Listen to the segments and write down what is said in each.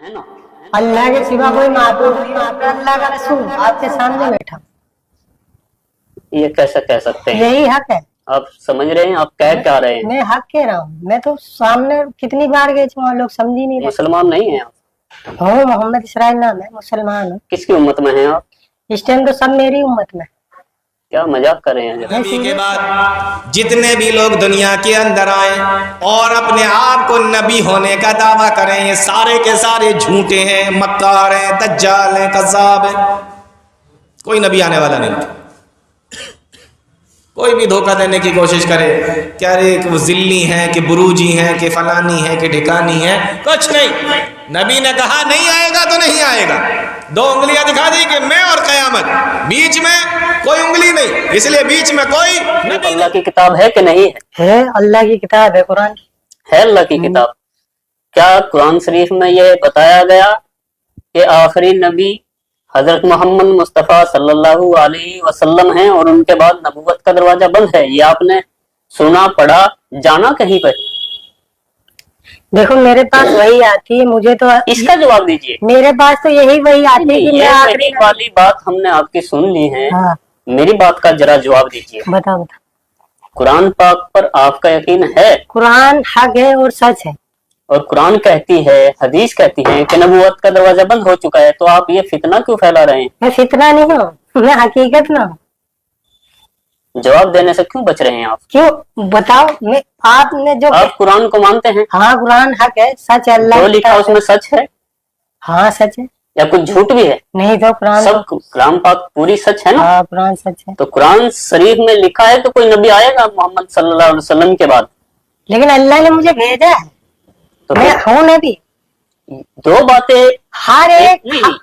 है ना। अल्लाह के सिवा कोई माबूद नहीं, आपका अल्लाह का रसूल आपके सामने बैठा, ये कैसे कह सकते हैं? यही हक है। आप समझ रहे हैं? आप कह क्या रहे हैं? मैं हक कह रहा हूँ, मैं तो सामने कितनी बार गए थे, लोग समझ ही नहीं रहे। मुसलमान नहीं है आप? हूँ, मोहम्मद इसराइल नाम है, मुसलमान हूँ। किसकी उम्मत में हैं आप? इस टाइम तो सब मेरी उम्मत में। क्या मजाक कर रहे हैं? नबी के बाद जितने भी लोग दुनिया के अंदर आए और अपने आप को नबी होने का दावा करें, ये सारे के सारे झूठे हैं, मक्कार हैं, दज्जाल हैं, कज़्ज़ाब हैं। कोई नबी आने वाला नहीं। कोई भी धोखा देने की कोशिश करे, क्या रे कि वो जिल्ली हैं, कि बुरूजी हैं, कि फलानी है, कि ढिकानी है, कुछ नहीं। नबी ने कहा नहीं आएगा तो नहीं आएगा। दो उंगलियां दिखा दी कि मैं और कयामत, बीच में कोई उंगली नहीं, इसलिए बीच में कोई नबी। अल्लाह की किताब है कि नहीं है? अल्लाह की किताब है, कुरान है। अल्लाह की किताब। क्या कुरान शरीफ में यह बताया गया कि आखिरी नबी हजरत मोहम्मद मुस्तफ़ा सल्लल्लाहु अलैहि वसल्लम हैं और उनके बाद नबूवत का दरवाजा बंद है? ये आपने सुना, पढ़ा, जाना कहीं पर? देखो मेरे पास वही आती है, मुझे तो इसका जवाब दीजिए। मेरे पास तो यही वही आती है कि मैं आखिरी वाली बात हमने आपकी सुन ली है। हाँ। मेरी बात का जरा जवाब दीजिए। बताओ। कुरान पाक पर आपका यकीन है? कुरान हक है और सच है। और कुरान कहती है, हदीस कहती है कि नबूवत का दरवाजा बंद हो चुका है, तो आप ये फितना क्यों फैला रहे हैं? मैं फितना नहीं हूँ, मैं हकीकत में हूँ। जवाब देने से क्यों बच रहे हैं आप? क्यों बताओ? मैं आपने जो आप कुरान को मानते हैं? हाँ, कुरान हक है, सच है। अल्लाह जो लिखा उसमें सच है? हाँ सच है। या कुछ झूठ भी है? नहीं तो कुरान सब कलाम पाक पूरी सच है ना? हाँ, कुरान सच है। तो कुरान शरीफ में लिखा है तो कोई नबी आएगा मोहम्मद सल्लल्लाहु अलैहि वसल्लम के बाद। लेकिन अल्लाह ने मुझे भेजा है, तो मैं हूँ नबी। दो बातें हर एक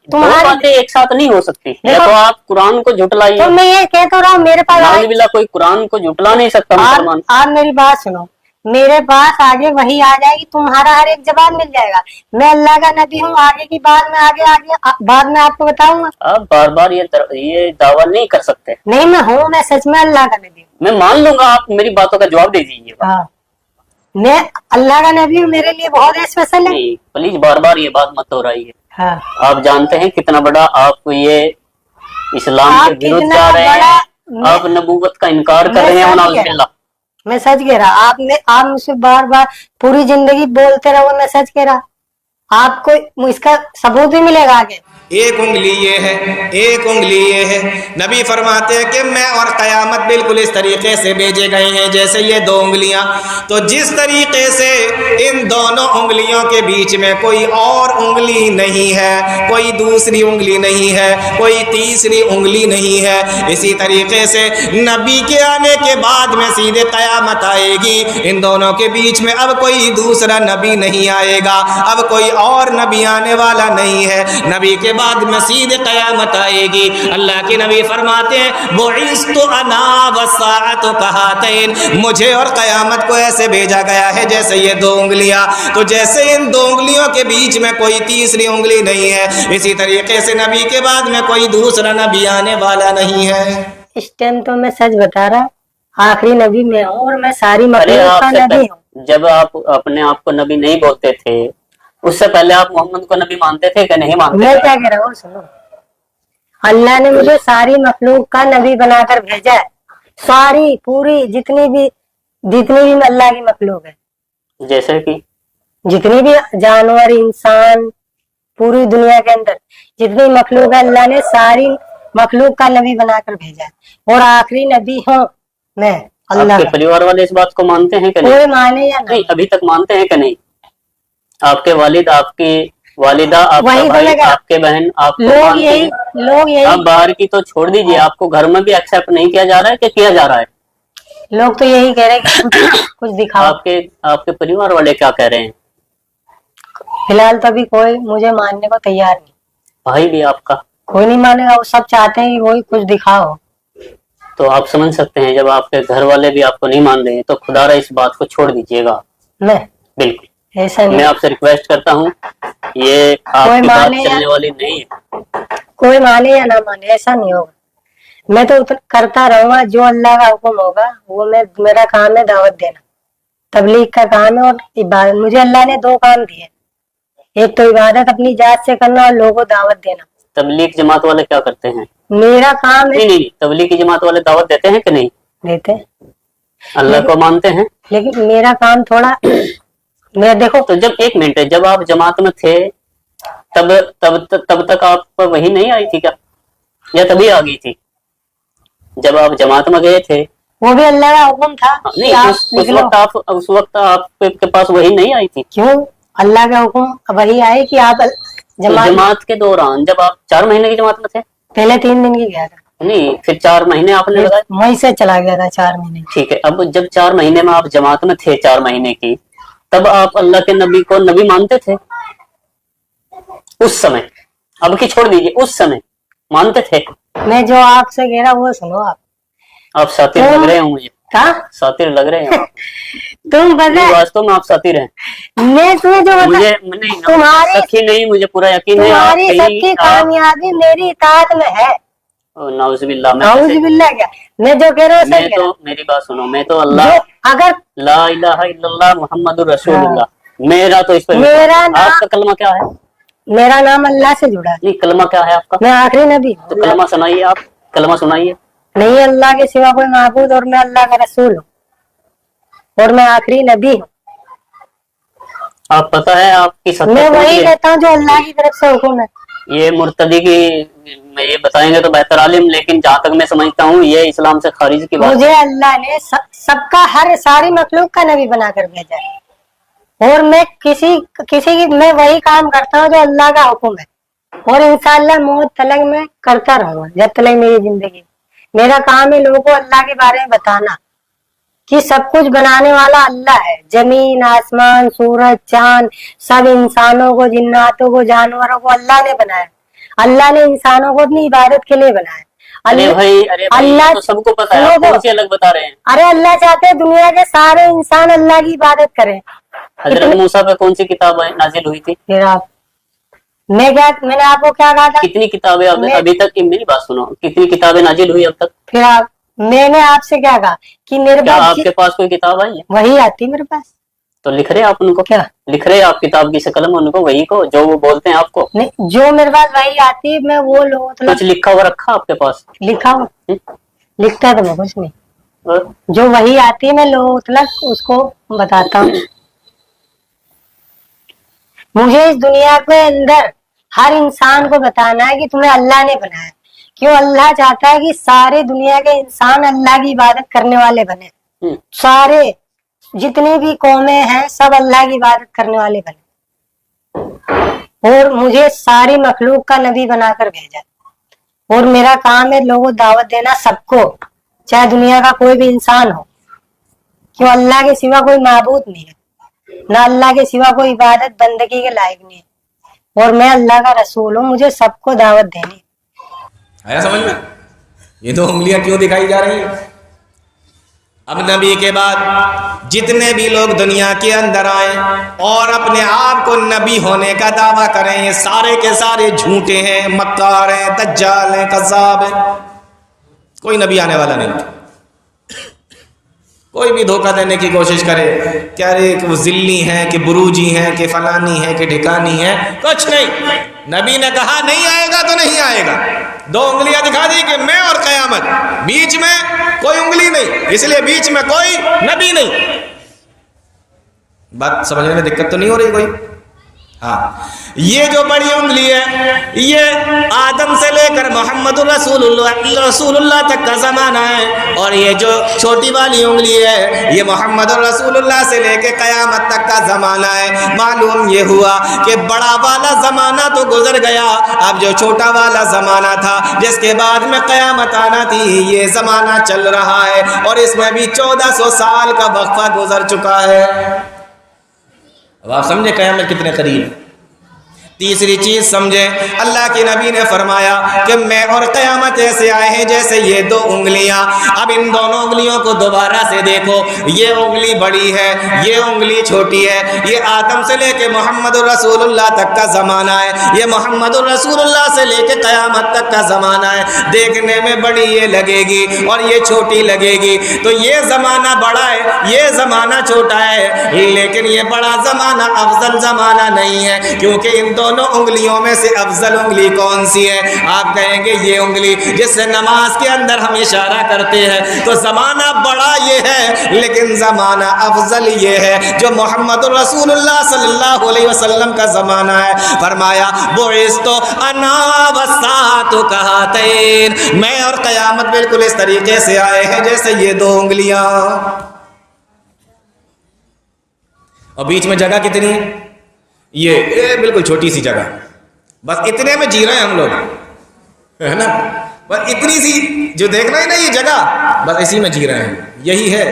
दो बातें एक साथ नहीं हो सकती। या तो आप कुरान को झुटलाइए। तो मैं ये कह तो रहा हूँ, मेरे पास नाउज़ुबिल्लाह, कोई कुरान को झुटला नहीं सकता मुसलमान। आप मेरी बात सुनो, मेरे पास आगे वही आ जाएगी, तुम्हारा हर एक जवाब मिल जाएगा। मैं अल्लाह का नबी हूँ, आगे की बात में आगे बाद में आपको बताऊंगा। आप बार बार ये दावा नहीं कर सकते। नहीं, मैं हूँ, मैं सच में अल्लाह का नबी हूँ। मैं मान लूंगा, आप मेरी बातों का जवाब दे दीजिए। हाँ, मैं अल्लाह का नबी हूँ, मेरे लिए बहुत स्पेशल है। प्लीज बार बार ये बात मत हो रही है। हाँ। आप जानते हैं कितना बड़ा आप ये इस्लाम के विरुद्ध जा रहे हैं। आप नबूवत का इनकार कर रहे हैं। मैं सच कह रहा, आप मुझसे बार बार पूरी जिंदगी बोलते रहो, मैं सच कह रहा, आपको इसका सबूत भी मिलेगा आगे। एक उंगली ये है, एक उंगली ये है। नबी फरमाते हैं कि मैं और कयामत बिल्कुल इस तरीके से भेजे गए हैं जैसे ये दो उंगलियां। तो जिस तरीके से इन दोनों उंगलियों के बीच में कोई और उंगली नहीं है, कोई दूसरी उंगली नहीं है, कोई तीसरी उंगली नहीं है, इसी तरीके से नबी के आने के बाद में सीधे कयामत आएगी। इन दोनों के बीच में अब कोई दूसरा नबी नहीं आएगा, अब कोई और नबी आने वाला नहीं है। नबी के बाद में सीधे कयामत आएगी। अल्लाह के नबी फरमाते हैं बुइस्तु अना वस्साअतु कहातैन, मुझे और कयामत को ऐसे भेजा गया है जैसे ये दो उंगलियां। तो जैसे इन दो उंगलियों के बीच में कोई तीसरी उंगली नहीं है, इसी तरीके से नबी के बाद में कोई दूसरा नबी आने वाला नहीं है। इस टाइम तो मैं सच बता रहा, आखिरी नबी में हूँ और मैं सारी मखलूक का नबी हूँ। जब आप अपने आप को नबी नहीं बोलते थे, उससे पहले आप मोहम्मद को नबी मानते थे कि नहीं मानते? मैं क्या कह रहा हूँ सुनो, अल्लाह ने मुझे सारी मखलूक का नबी बनाकर भेजा है। सारी पूरी जितनी भी अल्लाह की मखलूक है, जैसे कि जितनी भी जानवर, इंसान, पूरी दुनिया के अंदर जितनी मखलूक है, अल्लाह ने सारी मखलूक का नबी बनाकर भेजा है और आखिरी नबी हूँ मैं। अल्लाह के परिवार वाले इस बात को मानते हैं कि नहीं? कोई माने या नहीं, अभी तक मानते हैं कि नहीं? आपके वालिद, आपकी वालिदा, आपका भाई, आपके बहन, आपको लोग यही आप बाहर की तो छोड़ दीजिए, आपको घर में भी एक्सेप्ट नहीं किया जा रहा है कि किया जा रहा है? लोग तो यही कह रहे हैं कि कुछ दिखाओ। आपके परिवार वाले क्या कह रहे हैं? फिलहाल तो अभी कोई मुझे मानने को तैयार नहीं। भाई भी आपका कोई नहीं मानेगा, वो सब चाहते हैं कि वही कुछ दिखाओ। तो आप समझ सकते हैं, जब आपके घर वाले भी आपको नहीं मान रहे तो खुदारा इस बात को छोड़ दीजिएगा। मैं बिल्कुल ऐसा नहीं, मैं आपसे रिक्वेस्ट करता हूँ, ये आपकी बात चलने वाली नहीं है। कोई माने या ना माने ऐसा नहीं होगा, मैं तो करता रहूंगा जो अल्लाह का हुक्म होगा वो मेरा काम है दावत देना, तबलीग का काम है और इबादत। मुझे अल्लाह ने दो काम दिए, एक तो इबादत अपनी जात से करना और लोगों को दावत देना। तबलीग जमात वाले क्या करते हैं? मेरा काम है। नहीं नहीं, तबलीग की जमात वाले दावत देते हैं कि नहीं? देते हैं, अल्लाह को मानते हैं। लेकिन मेरा काम थोड़ा मैं देखो। तो जब एक मिनट, जब आप जमात में थे तब तक आप पर वही नहीं आई थी क्या, या तभी आ गई थी? जब आप जमात में गए थे वो भी अल्लाह का हुक्म था। नहीं, उस वक्त आपके पास वही नहीं आई थी? क्यों? अल्लाह का हुक्म वही आए कि आप जमात के दौरान जब आप 4 महीने की जमात में थे? पहले 3 दिन की गया था। नहीं, फिर 4 महीने आपने लगाए? वहीं से चला गया था 4 महीने। ठीक है, अब जब 4 महीने में आप जमात में थे 4 महीने की, तब आप अल्लाह के नबी को नबी मानते थे? उस समय, अब की छोड़ दीजिए, उस समय मानते थे? मैं जो आपसे कह रहा वो सुनो। आप सातिर लग रहे हो मुझे। सातिर लग रहे हैं तुम बता, वास्तव में आप सातिर हैं। मैं तुम्हें जो मुझे तुम्हारी सखी नहीं, मुझे पूरा यकीन है तुम्हारी सबकी कामयाबी मेरी इताअत में है। नाउज़ुबिल्लाह। नाउज़ुबिल्लाह क्या, मैं जो कह रहा हूँ सही। तो मेरी बात सुनो, मैं तो अल्लाह अगर ला इलाहा इल्लल्लाह मुहम्मदुर रसूलुल्लाह, मेरा तो इस पर आपका कलमा क्या है? मेरा नाम अल्लाह से जुड़ा है। नहीं, कलमा क्या है आपका? मैं आखिरी नबी। तो कलमा सुनाइए, आप कलमा सुनाइए। नहीं अल्लाह के सिवा कोई माबूद और मैं अल्लाह का रसूल हूँ और मैं आखिरी नबी हूँ। आप पता है आपकी मैं वही कहता हूँ जो अल्लाह की तरफ से हुक्म है। ये मुर्तदी की ये बताएंगे तो बेहतर आलिम, लेकिन जहाँ तक मैं समझता हूँ ये इस्लाम से खारिज की बात। मुझे अल्लाह ने सबका सारी मखलूक का नबी बनाकर भेजा है और मैं किसी की मैं वही काम करता हूँ जो अल्लाह का हुक्म है और इंशाअल्लाह मौत तलक मैं करता रहूंगा जब तक मेरी जिंदगी। मेरा काम है लोगों को अल्लाह के बारे में बताना कि सब कुछ बनाने वाला अल्लाह है। जमीन, आसमान, सूरज, चांद, सब इंसानों को, जिन्नातों को, जानवरों को अल्लाह ने बनाया। अल्लाह ने इंसानों को अपनी इबादत के लिए बनाया। अरे भाई अल्लाह तो सबको पता है, आप कौन सी अलग बता रहे हैं? अरे अल्लाह चाहते हैं दुनिया के सारे इंसान अल्लाह की इबादत करें। हजरत मूसा पे कौन सी किताब नाजिल हुई थी? फिर आप मैंने आपको क्या कहा था? कितनी किताबें अभी तक, मेरी बात सुनो, कितनी किताबें नाजिल हुई अब तक? फिर मैंने आपसे क्या कहा कि मेरे पास आपके पास कोई किताब आई है? वही आती मेरे पास। तो लिख रहे आप उनको? क्या लिख रहे आप किताब की शकल में उनको, वही को जो वो बोलते हैं आपको? नहीं, जो मेरे पास वही आती है मैं वो लोग कुछ लिखा हुआ रखा आपके पास? लिखा हुआ लिखता है तो मैं कुछ नहीं, जो वही आती है मैं लोग उसको बताता हूँ। मुझे इस दुनिया के अंदर हर इंसान को बताना है कि तुम्हें अल्लाह ने बनाया। क्यों? अल्लाह चाहता है कि सारे दुनिया के इंसान अल्लाह की इबादत करने वाले बने। सारे जितनी भी कौमें हैं सब अल्लाह की इबादत करने वाले बने और मुझे सारी मखलूक का नबी बनाकर भेजा और मेरा काम है लोगों को दावत देना सबको, चाहे दुनिया का कोई भी इंसान हो। क्यों? अल्लाह के सिवा कोई माबूद नहीं है, ना अल्लाह के सिवा कोई इबादत बंदगी के लायक नहीं है और मैं अल्लाह का रसूल हूँ। मुझे सबको दावत देनी। आया समझ में? ये दो उंगलियां क्यों दिखाई जा रही है? अब नबी के बाद जितने भी लोग दुनिया के अंदर आए और अपने आप को नबी होने का दावा करें, ये सारे के सारे झूठे हैं, मक्कार हैं, दज्जाल हैं, कज़्ज़ाब हैं। कोई नबी आने वाला नहीं। कोई भी धोखा देने की कोशिश करे क्या रे वो जिल्ली है कि बुरूजी है कि फलानी है कि ठिकानी है, कुछ नहीं। नबी ने कहा नहीं आएगा तो नहीं आएगा। 2 उंगलियां दिखा दी कि मैं और कयामत, बीच में कोई उंगली नहीं, इसलिए बीच में कोई नबी नहीं। बात समझने में दिक्कत तो नहीं हो रही कोई? हाँ, ये जो बड़ी उंगली है ये आदम से लेकर मोहम्मद रसूलुल्लाह तक का जमाना है और ये जो छोटी वाली उंगली है ये मोहम्मद रसूलुल्लाह से लेकर कयामत तक का जमाना है। मालूम ये हुआ कि बड़ा वाला जमाना तो गुजर गया, अब जो छोटा वाला जमाना था जिसके बाद में कयामत आना थी ये जमाना चल रहा है और इसमें भी 1400 साल का वक्फा गुजर चुका है। अब आप समझे कयामत कितने करीब। तीसरी चीज समझे, अल्लाह के नबी ने फरमाया कि मैं और क़यामत ऐसे आए हैं जैसे ये दो उंगलियां। अब इन दोनों उंगलियों को दोबारा से देखो, ये उंगली बड़ी है, ये उंगली छोटी है। ये आदम से लेके मोहम्मद रसूलुल्लाह तक का ज़माना है, ये मोहम्मद रसूलुल्लाह से लेके क़यामत तक का ज़माना है। देखने में बड़ी ये लगेगी और ये छोटी लगेगी, तो ये ज़माना बड़ा है, ये ज़माना छोटा है, लेकिन ये बड़ा ज़माना अफजल ज़माना नहीं है, क्योंकि इन दोनों उंगलियों में से अफजल उंगली कौन सी है? आप कहेंगे ये उंगली जिससे नमाज के अंदर हम इशारा करते हैं। तो ज़माना बड़ा ये है, लेकिन ज़माना अफजल ये है जो मोहम्मद रसूलुल्लाह सल्लल्लाहु अलैहि वसल्लम का ज़माना है। फरमाया बुइस्तु अना वस्सातु कहतैन, मैं और क़यामत बिल्कुल इस तरीके से आए हैं जैसे ये दो उंगलियां। और बीच में जगह कितनी है? ये बिल्कुल छोटी सी जगह, बस इतने में जी रहे हैं हम लोग, है ना? बस इतनी सी जो देखना ही ना ये जगह, बस इसी में जी रहे हैं, यही है।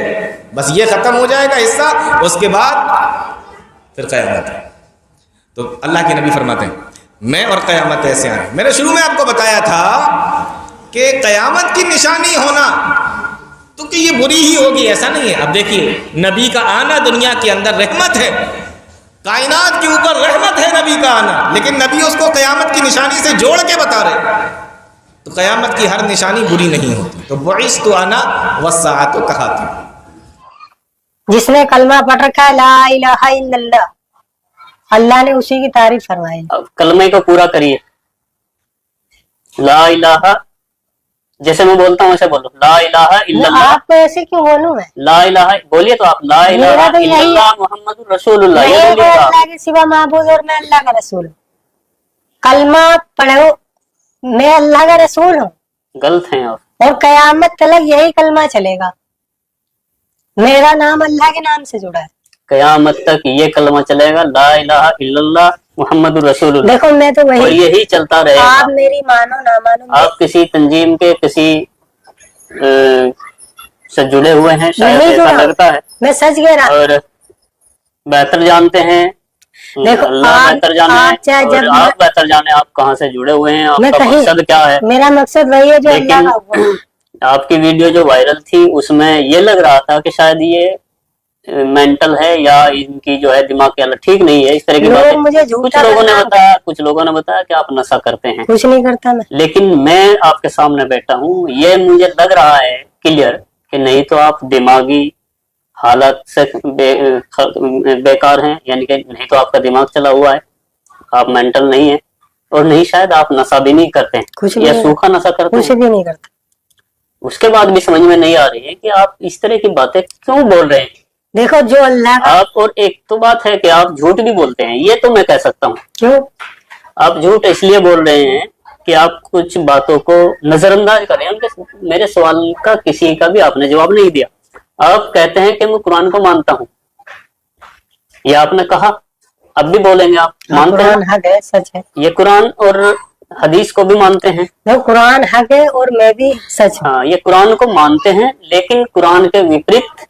बस ये खत्म हो जाएगा हिस्सा, उसके बाद फिर क़यामत है। तो अल्लाह के नबी फरमाते हैं मैं और क़यामत ऐसे आए। मैंने शुरू में आपको बताया था कि क़यामत की निशानी होना तो कि ये बुरी ही होगी, ऐसा नहीं है। अब देखिए, नबी का आना दुनिया के अंदर रहमत है, कायनात के ऊपर रहमत है नबी का आना, लेकिन नबी उसको क़यामत की निशानी से जोड़ के बता रहे। तो क़यामत की हर निशानी बुरी नहीं होती। तो बुइस्तु अना वस्साअतु कहतैन, जिसने कलमा पढ़ रखा है ला इलाहा इल्लल्लाह, अल्लाह ने उसी की तारीफ फरमाई। अब कलमे को पूरा करिए, ला इलाहा, जैसे मैं बोलता हूँ ऐसे बोलो, ला इलाहा इल्लल्लाह। आपको ऐसे क्यों बोलूं मैं? ला इलाहा बोलिए तो आप, ला इलाहा तो यही है। इल्लल्लाह मुहम्मदुर रसूलुल्लाह, ये मैं बोलिए तो आप। अल्लाह के सिवा माबूद और मैं अल्लाह का रसूल हूँ। कलमा पढ़ो, मैं अल्लाह का रसूल हूँ, गलत हैं आप। और कयामत तक यही कलमा चलेगा। मेरा नाम अल्लाह के नाम से जुड़ा है। कयामत तक ये कलमा चलेगा, ला इलाहा इल्लल्लाह मुहम्मदुर रसूलुल्लाह, देखो मैं तो और वही, यही चलता रहेगा। आप मेरी मानो ना मानो, आप किसी तंजीम के किसी से जुड़े हुए हैं शायद, नहीं ऐसा जुड़ा। लगता है, मैं सच कह रहा हूँ। और बेहतर जानते हैं। देखो, अल्लाह आप- बेहतर जाने, आप चाहे और जब- आप बेहतर जाने आप कहाँ से जुड़े हुए हैं, मैं आपका कहीं, मकसद क्या है। मेरा मकसद वही है जो अल्लाह लेकिन का हुआ। आपकी वीडियो जो वायरल थी उसमें ये लग रहा था कि शायद ये मेंटल है या इनकी जो है दिमाग की हालत ठीक नहीं है, इस तरह की लोग बातें मुझे झूठा कुछ लोगों ने बदनाम बताया, कुछ लोगों ने बताया कि आप नशा करते हैं। कुछ नहीं करता मैं। लेकिन मैं आपके सामने बैठा हूँ, ये मुझे लग रहा है क्लियर कि नहीं तो आप दिमागी हालत से बेकार हैं, यानी कि नहीं तो आपका दिमाग चला हुआ है, आप मेंटल नहीं है, और नहीं शायद आप नशा भी नहीं करते हैं, कुछ भी या नहीं, सूखा नशा करते कुछ हैं। भी नहीं करता। उसके बाद भी समझ में नहीं आ रही है कि आप इस तरह की बातें क्यों बोल रहे हैं। देखो जो अल्लाह का, आप, और एक तो बात है कि आप झूठ भी बोलते हैं, ये तो मैं कह सकता हूँ। क्यों? आप झूठ इसलिए बोल रहे हैं कि आप कुछ बातों को नजरअंदाज कर रहे हैं। उनके मेरे सवाल का किसी का भी आपने जवाब नहीं दिया। आप कहते हैं कि मैं कुरान को मानता हूँ, ये आपने कहा, अब भी बोलेंगे आप मानते हैं। कुरान हक है, सच है। ये कुरान और हदीस को भी मानते हैं। देखो कुरान हक है और मैं भी सच हूँ। हाँ, ये कुरान को मानते हैं, लेकिन कुरान के विपरीत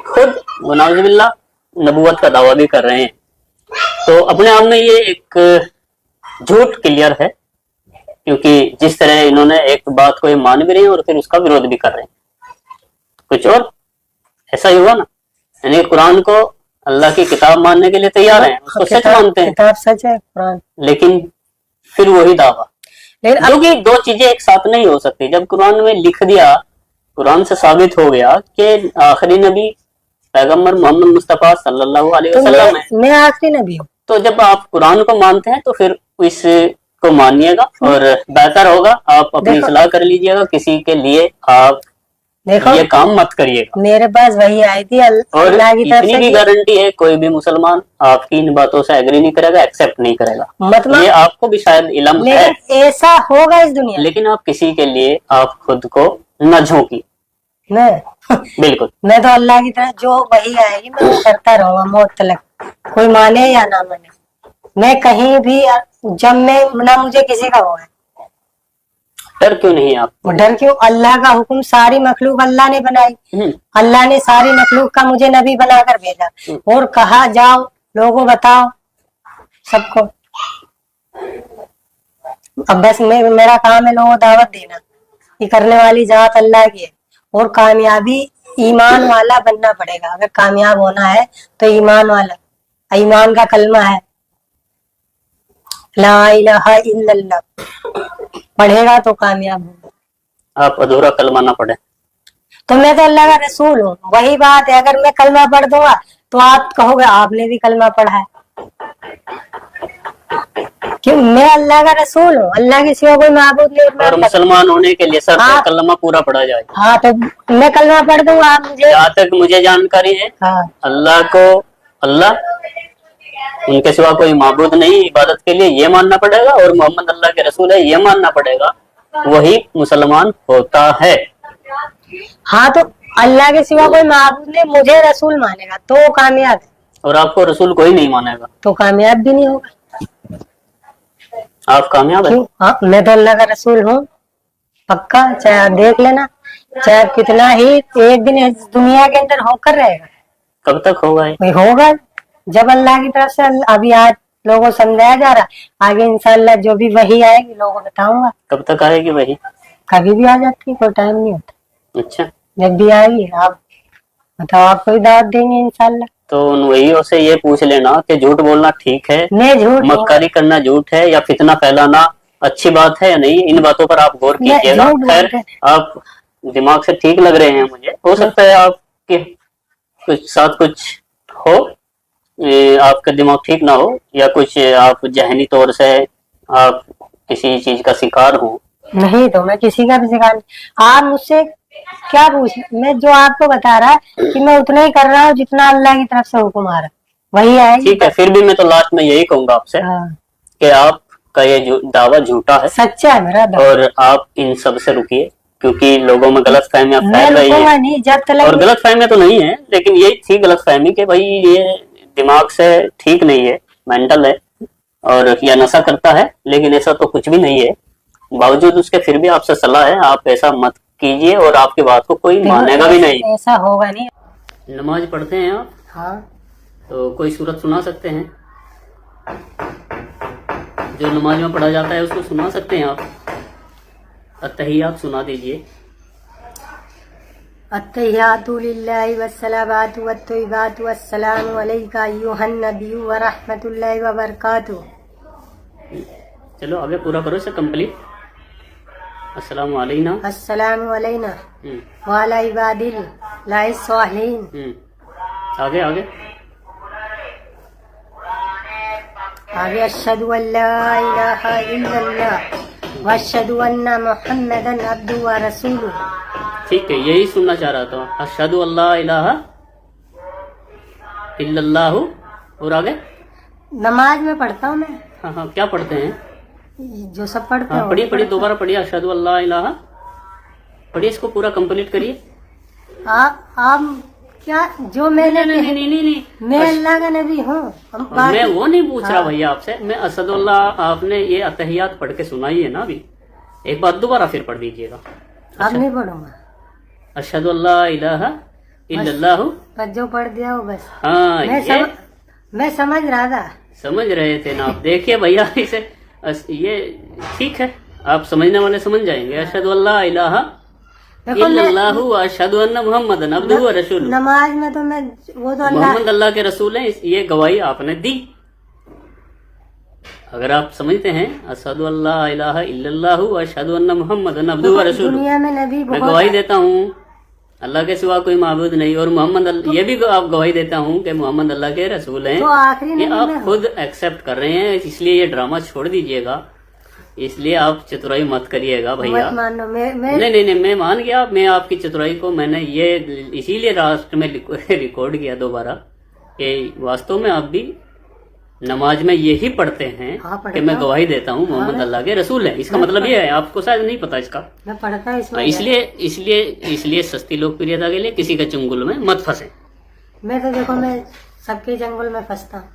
खुद वनाउजुबिल्लाह नबूवत का दावा भी कर रहे हैं। तो अपने आप में ये एक झूठ क्लियर है, क्योंकि जिस तरह इन्होंने एक बात को ये मान भी रहे हैं और फिर उसका विरोध भी कर रहे हैं, कुछ और ऐसा ही हुआ ना। यानी कुरान को अल्लाह की किताब मानने के लिए तैयार हैं, उसको सच मानते हैं, किताब सच है कुरान, लेकिन फिर वही दावा। लेकिन क्योंकि दो चीजें एक साथ नहीं हो सकती। जब कुरान में लिख दिया, कुरान से साबित हो गया कि आखिरी नबी पैगंबर मोहम्मद मुस्तफा सल्लल्लाहु अलैहि तो वसल्लम है, मैं आखिरी नबी हूँ। तो जब आप कुरान को मानते हैं तो फिर इसको मानिएगा, और बेहतर होगा आप अपनी देखो- सलाह कर लीजिएगा, किसी के लिए आप देखो ये काम मत करिएगा। मेरे पास वही आई थी और अल्लाह की तरफ इतनी भी से, गारंटी है कोई भी मुसलमान आपकी इन बातों से एग्री नहीं करेगा, एक्सेप्ट नहीं करेगा। मतलब ये आपको भी शायद इल्म है, लेकिन ऐसा होगा इस दुनिया में। लेकिन आप किसी के लिए आप खुद को न झोंकी। बिल्कुल, मैं तो अल्लाह की तरफ जो वही आएगी मैं वो करता रहूंगा मौत तक, कोई माने या ना माने। मैं कहीं भी, जब मैं ना मुझे किसी का वो है डर क्यों नहीं आप? डर क्यों? अल्लाह का हुक्म, सारी मखलूक अल्लाह ने बनाई, अल्लाह ने सारी मखलूक का मुझे नबी बनाकर भेजा और कहा जाओ लोगों बताओ सबको। अब बस मेरा काम है लोगों को दावत देना, ये करने वाली जात अल्लाह की है, और कामयाबी ईमान वाला बनना पड़ेगा। अगर कामयाब होना है तो ईमान वाला, ईमान का कलमा है ला इलाहा इल्लल्लाह, पढ़ेगा तो कामयाब होगा। आप अधूरा कलमा ना पढ़े। तो मैं तो अल्लाह का रसूल हूँ, वही बात है। अगर मैं कलमा पढ़ दूंगा तो आप कहोगे आपने भी कलमा पढ़ा है, क्यों? मैं अल्लाह का रसूल हूँ, अल्लाह के सिवा कोई माबूद नहीं। और मुसलमान होने के लिए शर्त है कलमा पूरा पढ़ा जाए। हाँ, तो मैं कलमा पढ़ दूंगा, आप मुझे। जहाँ तक मुझे जानकारी है, हाँ, अल्लाह को अल्लाह, उनके सिवा कोई माबूद नहीं इबादत के लिए, ये मानना पड़ेगा, और मोहम्मद अल्लाह के रसूल है ये मानना पड़ेगा, वही मुसलमान होता है। हाँ, तो अल्लाह के सिवा कोई माबूद नहीं, मुझे रसूल मानेगा तो वो कामयाब है, और आपको रसूल कोई नहीं मानेगा तो कामयाब भी नहीं होगा। आप कामयाब है। क्यों? हाँ, मैं तो अल्लाह का रसूल हूँ पक्का, चाहे आप देख लेना, चाहे कितना ही एक दिन इस दुनिया के अंदर होकर रहेगा। कब तक होगा ये? वही होगा जब अल्लाह की तरफ से, अभी आज लोगों को समझाया जा रहा, आगे इंशाअल्लाह जो भी वही आएगी लोगों को बताऊंगा। कब तक आएगी वही? कभी भी आ जाती है, कोई टाइम नहीं होता, अच्छा, जब भी आएगी आप बताओ, आपको भी दावत देंगे इंशाअल्लाह। तो उन वही से ये पूछ लेना कि झूठ बोलना ठीक है, मैं झूठ मक्कारी करना झूठ है, या फितना फैलाना अच्छी बात है या नहीं, इन बातों पर आप गौर कीजिएगा। खैर, आप दिमाग से ठीक लग रहे हैं मुझे, हो सकता है आपके कुछ साथ कुछ हो, आपका दिमाग ठीक ना हो, या कुछ आप जहनी तौर से आप किसी चीज का शिकार हो। नहीं, तो मैं किसी का भी शिकार नहीं। आप मुझसे क्या पूछ, मैं जो आपको बता रहा कि मैं उतना ही कर रहा हूँ जितना अल्लाह की तरफ से हुक्म आ रहा, वही आएगी। ठीक है, फिर भी मैं तो लास्ट में यही कहूंगा आपसे कि आपका ये दावा झूठा है, सच्चा है मेरा दावा, और आप इन सब से रुकिए, क्योंकि लोगों में गलत फहमियां फैल रही है, नहीं जब तक। और गलत फहमियां तो नहीं है, लेकिन ये थी गलत फहमी कि भाई ये दिमाग से ठीक नहीं है, मेंटल है, और या नशा करता है, लेकिन ऐसा तो कुछ भी नहीं है। बावजूद उसके फिर भी आपसे सलाह है, आप ऐसा मत कीजिए, और आपकी बात को कोई मानेगा भी नहीं। ऐसा होगा नहीं। नमाज पढ़ते हैं आप? हाँ, तो कोई सूरत सुना सकते हैं जो नमाज में पढ़ा जाता है, उसको सुना सकते हैं आप? अत्तहियात सुना दीजिए। अत्तहियातु लिल्लाहि वस्सलावातु वत्तय्यिबातु वस्सलामु अलैका अय्युहन नबिय्यु व रहमतुल्लाहि व बरकातुहू। चलो आगे पूरा करो इसे कंप्लीट। अस्सलामु अलैना, अस्सलामु अलैना व अला इबादिल्लाहि स्वालिहीन। आगे आगे आगे अशहदु अल्ला इलाहा इल्लल्लाह व अशहदु अन्ना मुहम्मदन अब्दुहु व रसूलुहू। ठीक है, यही सुनना चाह रहा था। अशहदु अल्ला इलाहा इल्लल्लाहु, और आगे नमाज में पढ़ता हूँ मैं। हाँ हाँ, क्या पढ़ते हैं? जो सब पढ़ते हाँ, पढ़िए पढ़िए, दोबारा पढ़िए। अशहदु अल्ला इलाहा पढ़िए, इसको पूरा कंप्लीट करिए। आप क्या जो मैंने नहीं, मैं अल्लाह का नबी हूँ। मैं वो नहीं पूछ रहा भैया आपसे, मैं अशहदु अल्लाह, आपने ये अत्तहियात पढ़ के सुनाई है ना अभी, एक बात दोबारा फिर पढ़ दीजिएगा। अब नहीं पढ़ूंगा। अशहदु अल्ला इलाहा इल्लल्लाहु, बस जो पढ़ दिया वो बस। हाँ, मैं समझ रहा था। समझ रहे थे ना आप? देखिए भैया, इसे ये ठीक है, आप समझने वाले समझ जाएंगे। अशहदु अल्ला इलाहा इल्लल्लाहु व अशहदु अन्ना मुहम्मदन अब्दुहु व रसूलुहू। नमाज में तो मैं वो तो मोहम्मद अल्लाह के रसूल हैं, ये गवाही आपने दी। अगर आप समझते हैं अशहदु अल्ला इलाहा इल्लल्लाहु व अशहदु अन्ना मुहम्मदन अब्दुहु व रसूलुहू, दुनिया में नबी मैं गवाही देता हूँ अल्लाह के सिवा कोई माबूद नहीं, और मोहम्मद ये भी आप गवाही देता हूँ कि मोहम्मद अल्लाह के रसूल हैं। तो आखिरी ये आप खुद एक्सेप्ट कर रहे हैं, इसलिए ये ड्रामा छोड़ दीजिएगा, इसलिए आप चतुराई मत करिएगा भैया। मत मानो, नहीं, मैं मान गया, मैं आपकी चतुराई को मैंने ये इसीलिए लास्ट में रिकॉर्ड किया दोबारा कि वास्तव में आप भी नमाज में यही पढ़ते हैं। हाँ, कि मैं गवाही देता हूँ मोहम्मद अल्लाह के रसूल हैं, इसका मतलब ये है। आपको शायद नहीं पता इसका। मैं पढ़ता इसलिए सस्ती लोकप्रियता के लिए किसी के चंगुल में मत फंसे। मैं तो देखो, मैं सबके जंगल में फंसता हूँ।